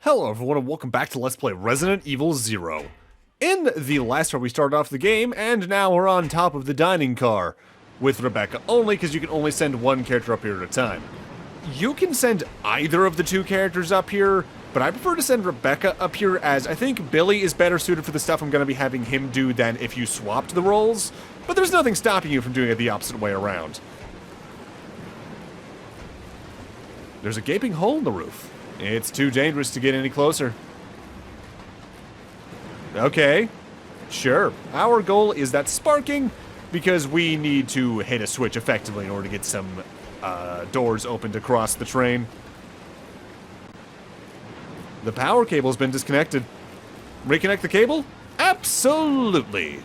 Hello everyone and welcome back to Let's Play Resident Evil 0. In the last part we started off the game, and now we're on top of the dining car. With Rebecca only, because you can only send one character up here at a time. You can send either of the two characters up here, but I prefer to send Rebecca up here as I think Billy is better suited for the stuff I'm going to be having him do than if you swapped the roles. But there's nothing stopping you from doing it the opposite way around. There's a gaping hole in the roof. It's too dangerous to get any closer. Okay, sure. Our goal is that sparking, because we need to hit a switch effectively in order to get some doors opened across the train. The power cable's been disconnected. Reconnect the cable? Absolutely.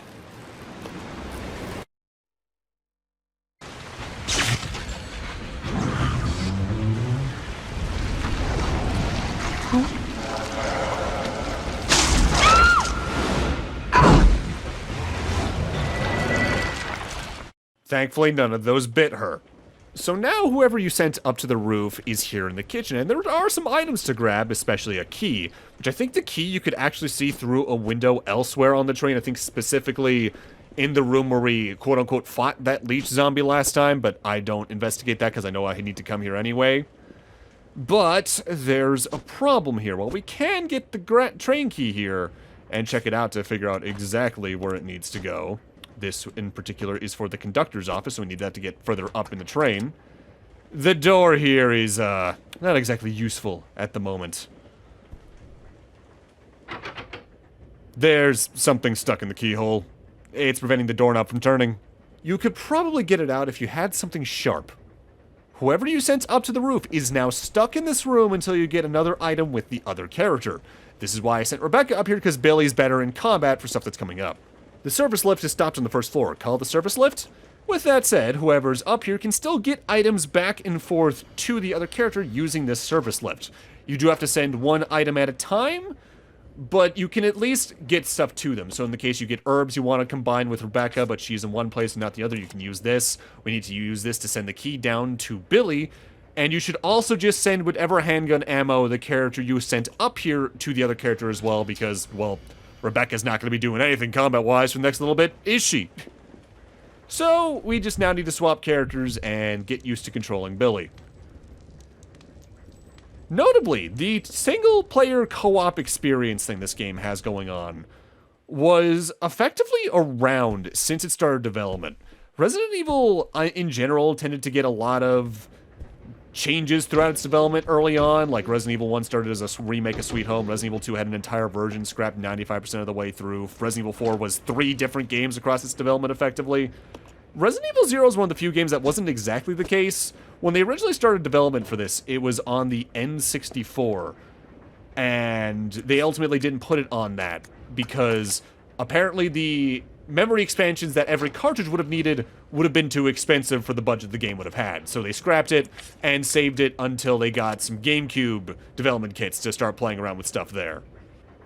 Thankfully, none of those bit her. So now whoever you sent up to the roof is here in the kitchen, and there are some items to grab, especially a key, which I think the key you could actually see through a window elsewhere on the train. I think specifically in the room where we quote-unquote fought that leech zombie last time, but I don't investigate that because I know I need to come here anyway. But there's a problem here. Well, we can get the train key here and check it out to figure out exactly where it needs to go. This, in particular, is for the conductor's office, so we need that to get further up in the train. The door here is, not exactly useful at the moment. There's something stuck in the keyhole. It's preventing the doorknob from turning. You could probably get it out if you had something sharp. Whoever you sent up to the roof is now stuck in this room until you get another item with the other character. This is why I sent Rebecca up here, because Billy's better in combat for stuff that's coming up. The service lift is stopped on the first floor. Call the service lift? With that said, whoever's up here can still get items back and forth to the other character using this service lift. You do have to send one item at a time, but you can at least get stuff to them. So in the case you get herbs you want to combine with Rebecca, but she's in one place and not the other, you can use this. We need to use this to send the key down to Billy. And you should also just send whatever handgun ammo the character you sent up here to the other character as well, because, well, Rebecca's not going to be doing anything combat-wise for the next little bit, is she? So, we just now need to swap characters and get used to controlling Billy. Notably, the single-player co-op experience thing this game has going on was effectively around since it started development. Resident Evil, in general, tended to get a lot of changes throughout its development early on. Like Resident Evil 1 started as a remake of Sweet Home. Resident Evil 2 had an entire version scrapped 95% of the way through. Resident Evil 4 was 3 different games across its development effectively. Resident Evil 0 is one of the few games that wasn't exactly the case. When they originally started development for this, it was on the N64. And they ultimately didn't put it on that because apparently the memory expansions that every cartridge would have needed would have been too expensive for the budget the game would have had. So they scrapped it and saved it until they got some GameCube development kits to start playing around with stuff there.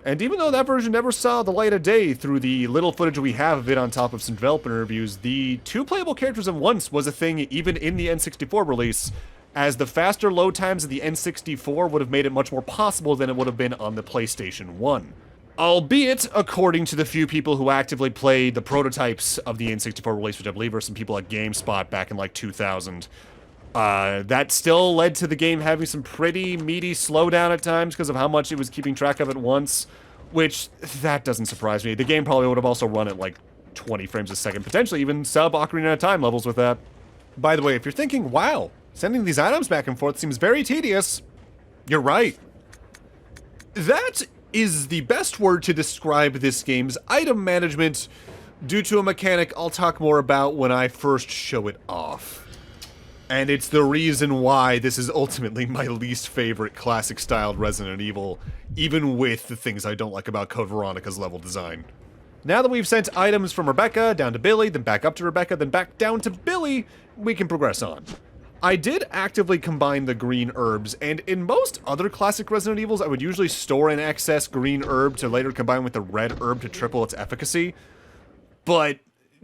And even though that version never saw the light of day through the little footage we have of it on top of some developer reviews, the 2 playable characters at once was a thing even in the N64 release, as the faster load times of the N64 would have made it much more possible than it would have been on the PlayStation 1. Albeit, according to the few people who actively played the prototypes of the N64 release, which I believe are some people at GameSpot back in like 2000, that still led to the game having some pretty meaty slowdown at times because of how much it was keeping track of at once, which, that doesn't surprise me. The game probably would have also run at like 20 frames a second, potentially even sub-Ocarina of Time levels with that. By the way, if you're thinking, wow, sending these items back and forth seems very tedious, you're right. That is the best word to describe this game's item management due to a mechanic I'll talk more about when I first show it off. And it's the reason why this is ultimately my least favorite classic-styled Resident Evil, even with the things I don't like about Code Veronica's level design. Now that we've sent items from Rebecca down to Billy, then back up to Rebecca, then back down to Billy, we can progress on. I did actively combine the green herbs, and in most other classic Resident Evils, I would usually store an excess green herb to later combine with the red herb to triple its efficacy. But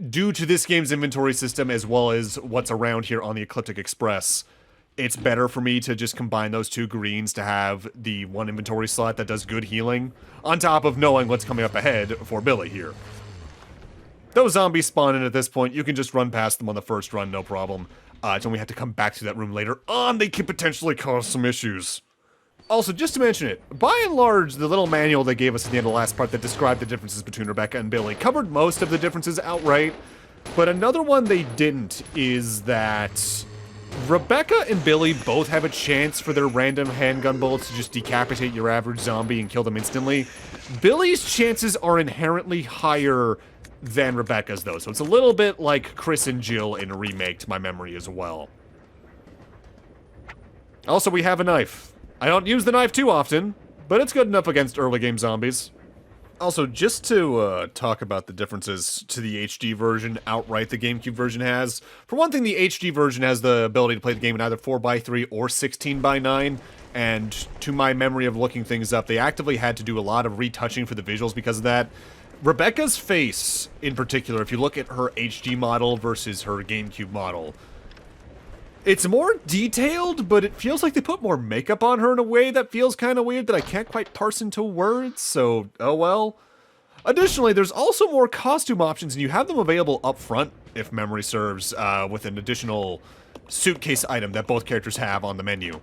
due to this game's inventory system, as well as what's around here on the Ecliptic Express, it's better for me to just combine those two greens to have the one inventory slot that does good healing, on top of knowing what's coming up ahead for Billy here. Those zombies spawn in at this point, you can just run past them on the first run, no problem. Until we have to come back to that room later on, they can potentially cause some issues. Also, just to mention it, by and large, the little manual they gave us at the end of the last part that described the differences between Rebecca and Billy covered most of the differences outright, but another one they didn't is that Rebecca and Billy both have a chance for their random handgun bullets to just decapitate your average zombie and kill them instantly. Billy's chances are inherently higher than Rebecca's, though, so it's a little bit like Chris and Jill in a remake, to my memory as well. Also, we have a knife. I don't use the knife too often, but it's good enough against early game zombies. Also, just to talk about the differences to the HD version outright the GameCube version has. For one thing, the HD version has the ability to play the game in either 4:3 or 16:9, and to my memory of looking things up, they actively had to do a lot of retouching for the visuals because of that. Rebecca's face, in particular, if you look at her HD model versus her GameCube model, it's more detailed, but it feels like they put more makeup on her in a way that feels kind of weird that I can't quite parse into words, so oh well. Additionally, there's also more costume options, and you have them available up front, if memory serves, with an additional suitcase item that both characters have on the menu.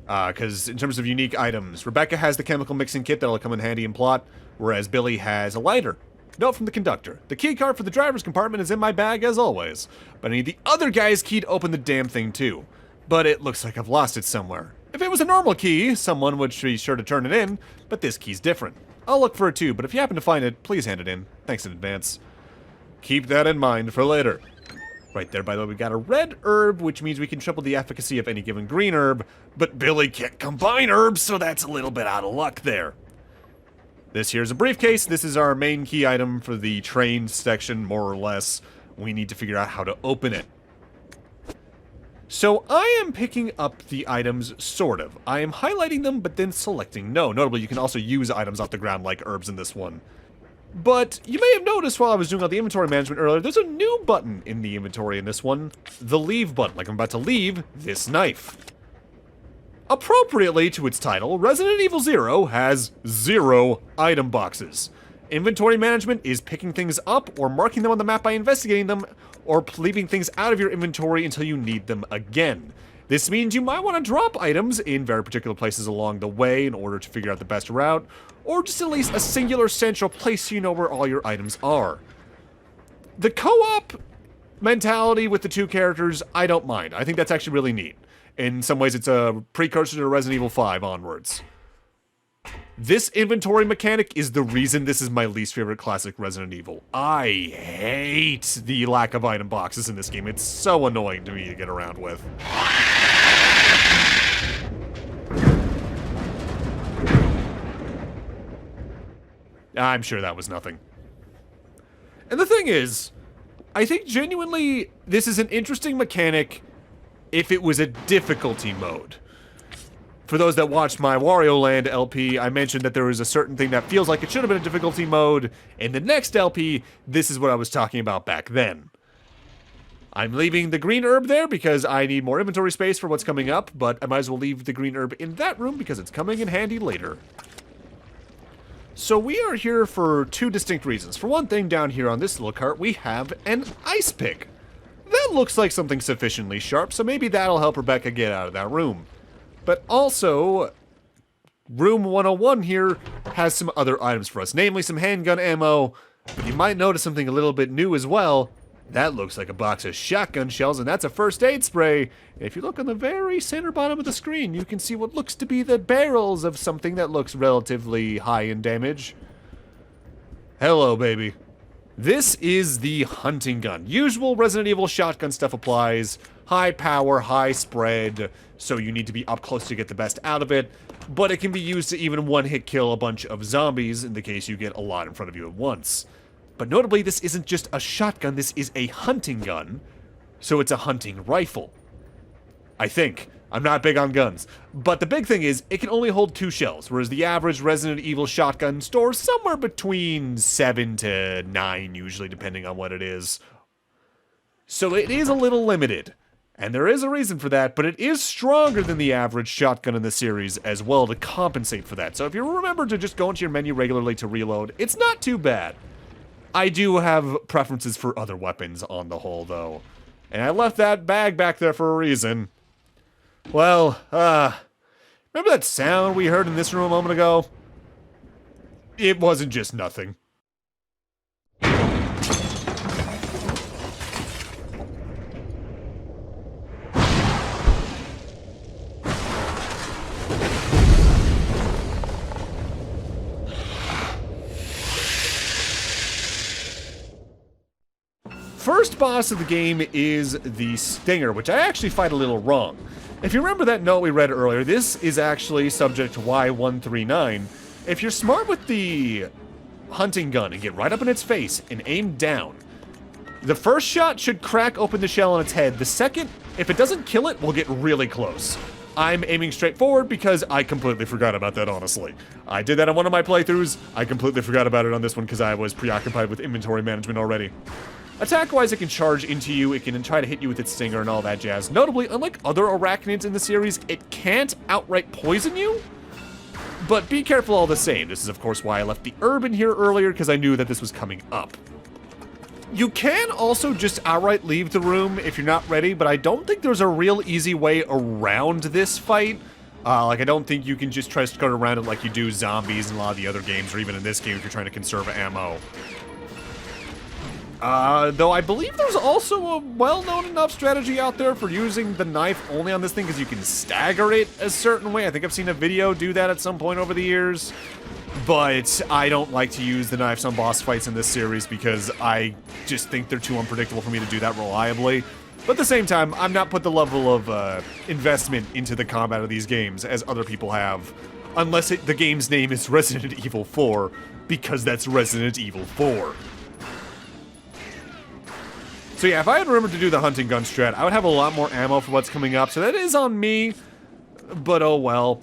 Because in terms of unique items, Rebecca has the chemical mixing kit that'll come in handy in plot, whereas Billy has a lighter. Note from the conductor. The key card for the driver's compartment is in my bag as always, but I need the other guy's key to open the damn thing too. But it looks like I've lost it somewhere. If it was a normal key, someone would be sure to turn it in, but this key's different. I'll look for it too, but if you happen to find it, please hand it in. Thanks in advance. Keep that in mind for later. Right there, by the way, we got a red herb, which means we can triple the efficacy of any given green herb, but Billy can't combine herbs, so that's a little bit out of luck there. This here's a briefcase. This is our main key item for the train section, more or less. We need to figure out how to open it. So I am picking up the items, sort of. I am highlighting them, but then selecting no. Notably, you can also use items off the ground like herbs in this one. But you may have noticed while I was doing all the inventory management earlier, there's a new button in the inventory in this one. The leave button, like I'm about to leave this knife. Appropriately to its title, Resident Evil 0 has 0 item boxes. Inventory management is picking things up or marking them on the map by investigating them, or leaving things out of your inventory until you need them again. This means you might want to drop items in very particular places along the way in order to figure out the best route, or just at least a singular central place so you know where all your items are. The co-op mentality with the two characters, I don't mind. I think that's actually really neat. In some ways, it's a precursor to Resident Evil 5 onwards. This inventory mechanic is the reason this is my least favorite classic Resident Evil. I hate the lack of item boxes in this game. It's so annoying to me to get around with. I'm sure that was nothing. And the thing is, I think genuinely this is an interesting mechanic if it was a difficulty mode. For those that watched my Wario Land LP, I mentioned that there was a certain thing that feels like it should have been a difficulty mode. In the next LP, this is what I was talking about back then. I'm leaving the green herb there because I need more inventory space for what's coming up, but I might as well leave the green herb in that room because it's coming in handy later. So we are here for two distinct reasons. For one thing, down here on this little cart, we have an ice pick. That looks like something sufficiently sharp, so maybe that'll help Rebecca get out of that room. But also, room 101 here has some other items for us, namely some handgun ammo, but you might notice something a little bit new as well. That looks like a box of shotgun shells, and that's a first aid spray. If you look on the very center bottom of the screen, you can see what looks to be the barrels of something that looks relatively high in damage. Hello, baby. This is the hunting gun. Usual Resident Evil shotgun stuff applies. High power, high spread, so you need to be up close to get the best out of it, but it can be used to even one-hit kill a bunch of zombies in the case you get a lot in front of you at once. But notably, this isn't just a shotgun, this is a hunting gun, so it's a hunting rifle. I think. I'm not big on guns. But the big thing is, it can only hold 2 shells, whereas the average Resident Evil shotgun stores somewhere between 7 to 9, usually, depending on what it is. So it is a little limited. And there is a reason for that, but it is stronger than the average shotgun in the series as well to compensate for that. So if you remember to just go into your menu regularly to reload, it's not too bad. I do have preferences for other weapons on the whole, though. And I left that bag back there for a reason. Well, remember that sound we heard in this room a moment ago? It wasn't just nothing. First boss of the game is the Stinger, which I actually fight a little wrong. If you remember that note we read earlier, this is actually subject to Y139. If you're smart with the hunting gun and get right up in its face and aim down, the first shot should crack open the shell on its head. The second, if it doesn't kill it, will get really close. I'm aiming straight forward because I completely forgot about that, honestly. I did that on one of my playthroughs. I completely forgot about it on this one because I was preoccupied with inventory management already. Attack-wise, it can charge into you, it can try to hit you with its stinger and all that jazz. Notably, unlike other arachnids in the series, it can't outright poison you, but be careful all the same. This is, of course, why I left the herb in here earlier, because I knew that this was coming up. You can also just outright leave the room if you're not ready, but I don't think there's a real easy way around this fight. I don't think you can just try to skirt around it like you do zombies in a lot of the other games, or even in this game if you're trying to conserve ammo. Though I believe there's also a well-known enough strategy out there for using the knife only on this thing because you can stagger it a certain way. I think I've seen a video do that at some point over the years. But I don't like to use the knives on boss fights in this series because I just think they're too unpredictable for me to do that reliably. But at the same time, I'm not put the level of investment into the combat of these games as other people have. Unless the game's name is Resident Evil 4, because that's Resident Evil 4. So yeah, if I had remembered to do the hunting gun strat, I would have a lot more ammo for what's coming up, so that is on me, but oh well.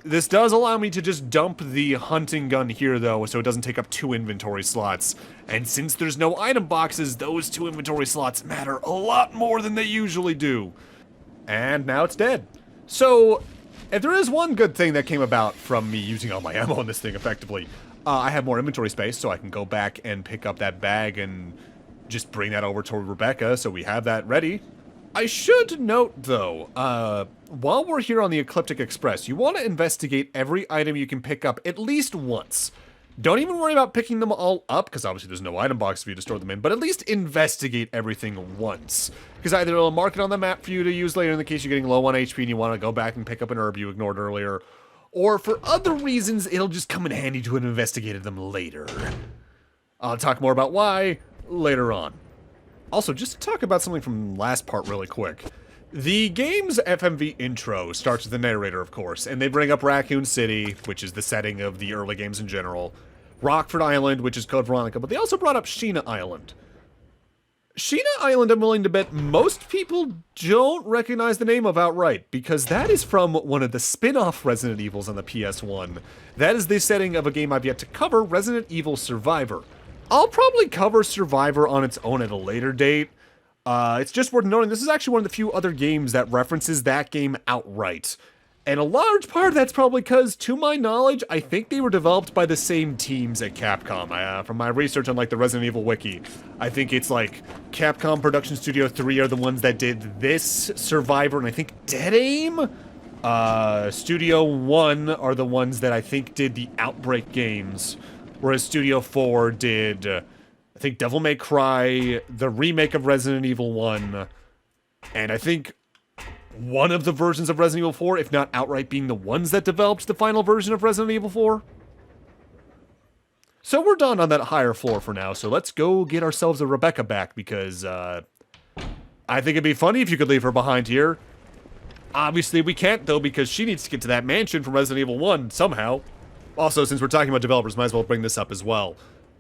This does allow me to just dump the hunting gun here, though, so it doesn't take up 2 inventory slots. And since there's no item boxes, those 2 inventory slots matter a lot more than they usually do. And now it's dead. So, if there is one good thing that came about from me using all my ammo on this thing effectively, I have more inventory space, so I can go back and pick up that bag and just bring that over to Rebecca, so we have that ready. I should note, though, while we're here on the Ecliptic Express, you want to investigate every item you can pick up at least once. Don't even worry about picking them all up, because obviously there's no item box for you to store them in, but at least investigate everything once. Because either it'll mark it on the map for you to use later in the case you're getting low on HP and you want to go back and pick up an herb you ignored earlier, or for other reasons, it'll just come in handy to have investigated them later. I'll talk more about why later on. Also, just to talk about something from last part really quick. The game's FMV intro starts with the narrator, of course, and they bring up Raccoon City, which is the setting of the early games in general, Rockford Island, which is Code Veronica, but they also brought up Sheena Island. Sheena Island, I'm willing to bet most people don't recognize the name of outright, because that is from one of the spin-off Resident Evils on the PS1. That is the setting of a game I've yet to cover, Resident Evil Survivor. I'll probably cover Survivor on its own at a later date. It's just worth noting this is actually one of the few other games that references that game outright. And a large part of that's probably because, to my knowledge, I think they were developed by the same teams at Capcom. From my research on like the Resident Evil wiki, I think it's like Capcom Production Studio 3 are the ones that did this Survivor, and I think Dead Aim? Studio 1 are the ones that I think did the Outbreak games. Whereas Studio 4 did, I think, Devil May Cry, the remake of Resident Evil 1, and I think one of the versions of Resident Evil 4, if not outright being the ones that developed the final version of Resident Evil 4. So we're done on that higher floor for now, so let's go get ourselves a Rebecca back, because I think it'd be funny if you could leave her behind here. Obviously we can't, though, because she needs to get to that mansion from Resident Evil 1 somehow. Also, since we're talking about developers, might as well bring this up as well.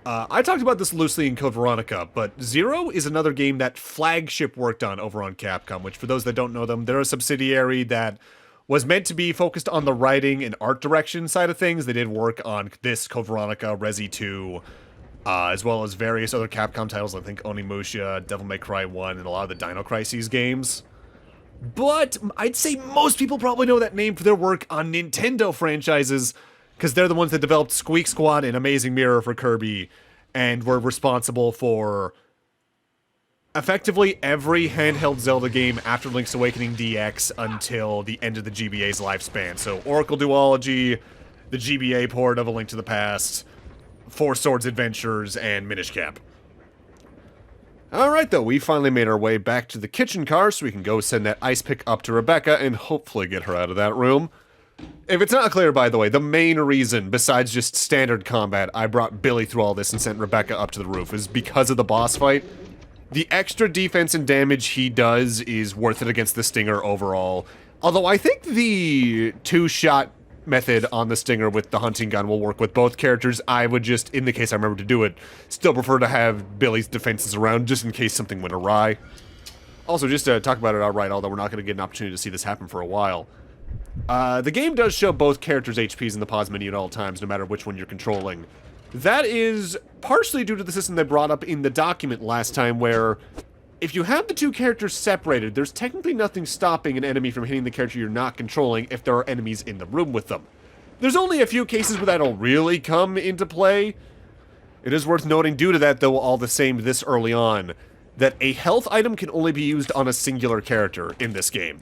I talked about this loosely in Code Veronica, but Zero is another game that Flagship worked on over on Capcom, which for those that don't know them, they're a subsidiary that was meant to be focused on the writing and art direction side of things. They did work on this, Code Veronica, Resi 2, as well as various other Capcom titles, I think Onimusha, Devil May Cry 1, and a lot of the Dino Crises games. But I'd say most people probably know that name for their work on Nintendo franchises, because they're the ones that developed Squeak Squad and Amazing Mirror for Kirby, and were responsible for effectively every handheld Zelda game after Link's Awakening DX until the end of the GBA's lifespan. So Oracle Duology, the GBA port of A Link to the Past, Four Swords Adventures, and Minish Cap. Alright though, we finally made our way back to the kitchen car so we can go send that ice pick up to Rebecca and hopefully get her out of that room. If it's not clear, by the way, the main reason, besides just standard combat, I brought Billy through all this and sent Rebecca up to the roof is because of the boss fight. The extra defense and damage he does is worth it against the Stinger overall. Although I think the two-shot method on the Stinger with the hunting gun will work with both characters. I would just, in the case I remember to do it, still prefer to have Billy's defenses around just in case something went awry. Also, just to talk about it outright, although we're not going to get an opportunity to see this happen for a while. The game does show both characters' HPs in the pause menu at all times, no matter which one you're controlling. That is partially due to the system they brought up in the document last time, where if you have the two characters separated, there's technically nothing stopping an enemy from hitting the character you're not controlling if there are enemies in the room with them. There's only a few cases where that'll really come into play. It is worth noting, due to that, though, all the same this early on, that a health item can only be used on a singular character in this game.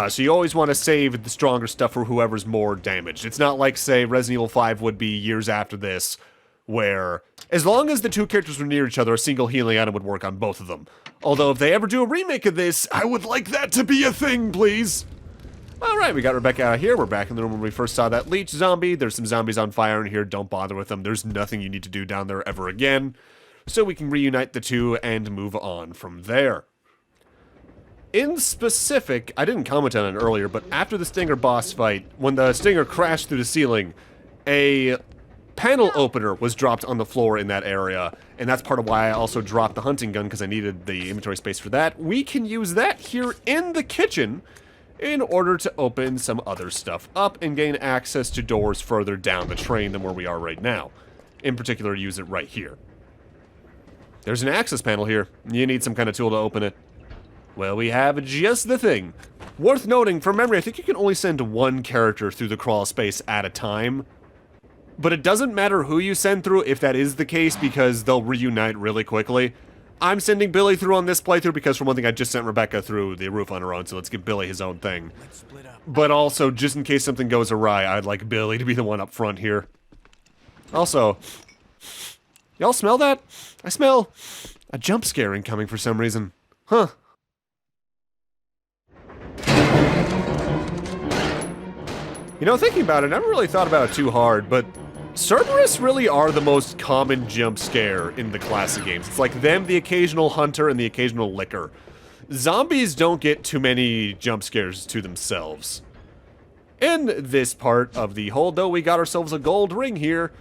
So you always want to save the stronger stuff for whoever's more damaged. It's not like, say, Resident Evil 5 would be years after this, where, as long as the two characters were near each other, a single healing item would work on both of them. Although, if they ever do a remake of this, I would like that to be a thing, please! Alright, we got Rebecca out of here. We're back in the room where we first saw that leech zombie. There's some zombies on fire in here. Don't bother with them. There's nothing you need to do down there ever again. So we can reunite the two and move on from there. In specific, I didn't comment on it earlier, but after the Stinger boss fight, when the Stinger crashed through the ceiling, a panel opener was dropped on the floor in that area, and that's part of why I also dropped the hunting gun, because I needed the inventory space for that. We can use that here in the kitchen in order to open some other stuff up and gain access to doors further down the train than where we are right now. In particular, use it right here. There's an access panel here. You need some kind of tool to open it. Well, we have just the thing. Worth noting, from memory, I think you can only send one character through the crawl space at a time. But it doesn't matter who you send through if that is the case, because they'll reunite really quickly. I'm sending Billy through on this playthrough because, for one thing, I just sent Rebecca through the roof on her own, so let's give Billy his own thing. But also, just in case something goes awry, I'd like Billy to be the one up front here. Also, y'all smell that? I smell a jump scare incoming for some reason. Huh. You know, thinking about it, I never really thought about it too hard, but Cerberus really are the most common jump scare in the classic games. It's like them, the occasional hunter, and the occasional licker. Zombies don't get too many jump scares to themselves. In this part of the hold, though, we got ourselves a gold ring here,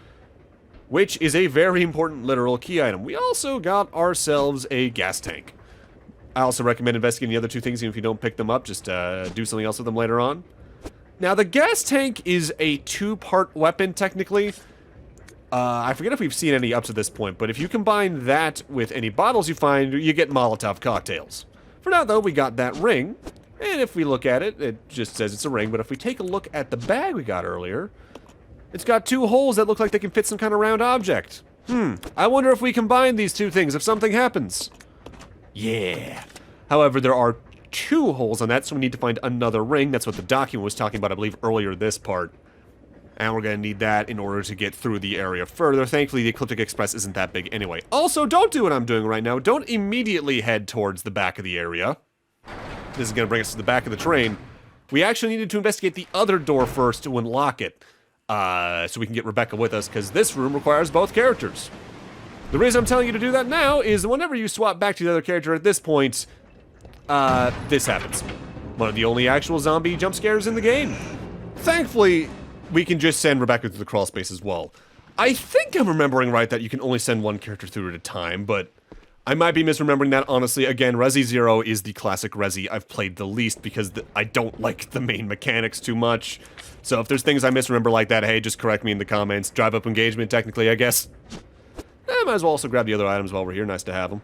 which is a very important literal key item. We also got ourselves a gas tank. I also recommend investigating the other two things, even if you don't pick them up, just do something else with them later on. Now, the gas tank is a two-part weapon, technically. I forget if we've seen any up to this point, but if you combine that with any bottles you find, you get Molotov cocktails. For now, though, we got that ring, and if we look at it, it just says it's a ring, but if we take a look at the bag we got earlier, it's got two holes that look like they can fit some kind of round object. I wonder if we combine these two things, if something happens. Yeah. However, there are two holes on that, so we need to find another ring. That's what the document was talking about, I believe, earlier this part. And we're gonna need that in order to get through the area further. Thankfully, the Ecliptic Express isn't that big anyway. Also, don't do what I'm doing right now. Don't immediately head towards the back of the area. This is gonna bring us to the back of the train. We actually needed to investigate the other door first to unlock it. So we can get Rebecca with us, because this room requires both characters. The reason I'm telling you to do that now is whenever you swap back to the other character at this point, this happens. One of the only actual zombie jump scares in the game. Thankfully, we can just send Rebecca through the crawl space as well. I think I'm remembering right that you can only send one character through at a time, but I might be misremembering that, honestly. Again, Resi 0 is the classic Resi I've played the least because I don't like the main mechanics too much. So if there's things I misremember like that, hey, just correct me in the comments. Drive up engagement, technically, I guess. Might as well also grab the other items while we're here. Nice to have them.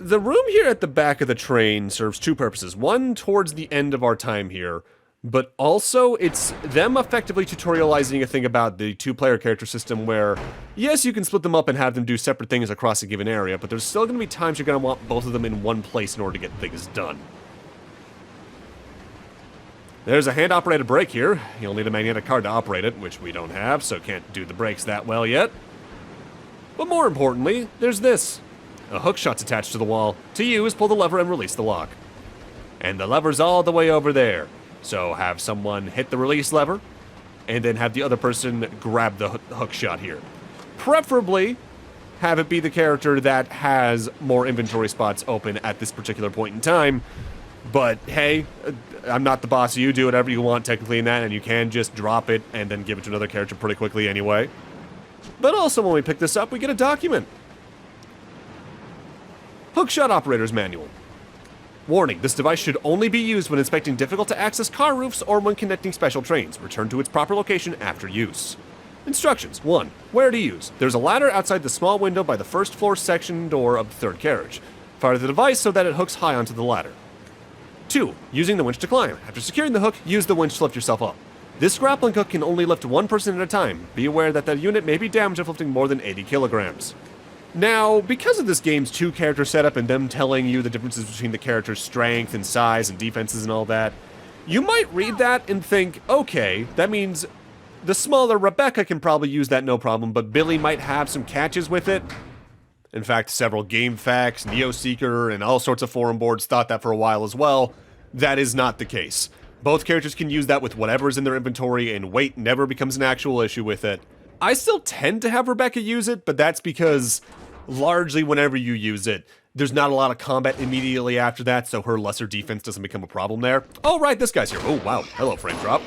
The room here at the back of the train serves two purposes. One, towards the end of our time here, but also it's them effectively tutorializing a thing about the two-player character system where, yes, you can split them up and have them do separate things across a given area, but there's still going to be times you're going to want both of them in one place in order to get things done. There's a hand-operated brake here. You'll need a magnetic card to operate it, which we don't have, so can't do the brakes that well yet. But more importantly, there's this. A hook shot's attached to the wall. To use, pull the lever and release the lock. And the lever's all the way over there. So have someone hit the release lever, and then have the other person grab the hook shot here. Preferably, have it be the character that has more inventory spots open at this particular point in time. But hey, I'm not the boss, you do whatever you want technically in that, and you can just drop it and then give it to another character pretty quickly anyway. But also when we pick this up, we get a document. Hookshot Operator's Manual. Warning, this device should only be used when inspecting difficult-to-access car roofs or when connecting special trains. Return to its proper location after use. Instructions. 1. Where to use. There's a ladder outside the small window by the first floor section door of the third carriage. Fire the device so that it hooks high onto the ladder. 2. Using the winch to climb. After securing the hook, use the winch to lift yourself up. This grappling hook can only lift one person at a time. Be aware that the unit may be damaged if lifting more than 80 kilograms. Now, because of this game's two-character setup and them telling you the differences between the character's strength and size and defenses and all that, you might read that and think, okay, that means the smaller Rebecca can probably use that no problem, but Billy might have some catches with it. In fact, several GameFAQs, NeoSeeker, and all sorts of forum boards thought that for a while as well. That is not the case. Both characters can use that with whatever's in their inventory, and weight never becomes an actual issue with it. I still tend to have Rebecca use it, but that's because largely whenever you use it, there's not a lot of combat immediately after that, so her lesser defense doesn't become a problem there. Oh, right, this guy's here. Oh, wow. Hello, frame drop.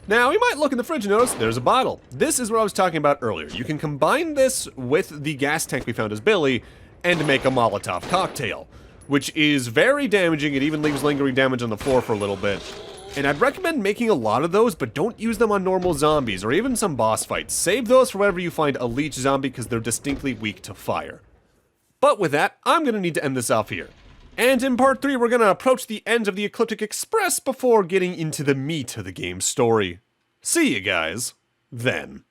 Now, you might look in the fridge and notice there's a bottle. This is what I was talking about earlier. You can combine this with the gas tank we found as Billy and make a Molotov cocktail, which is very damaging. It even leaves lingering damage on the floor for a little bit. And I'd recommend making a lot of those, but don't use them on normal zombies or even some boss fights. Save those for whenever you find a leech zombie because they're distinctly weak to fire. But with that, I'm going to need to end this off here. And in part 3, we're going to approach the end of the Ecliptic Express before getting into the meat of the game's story. See you guys then.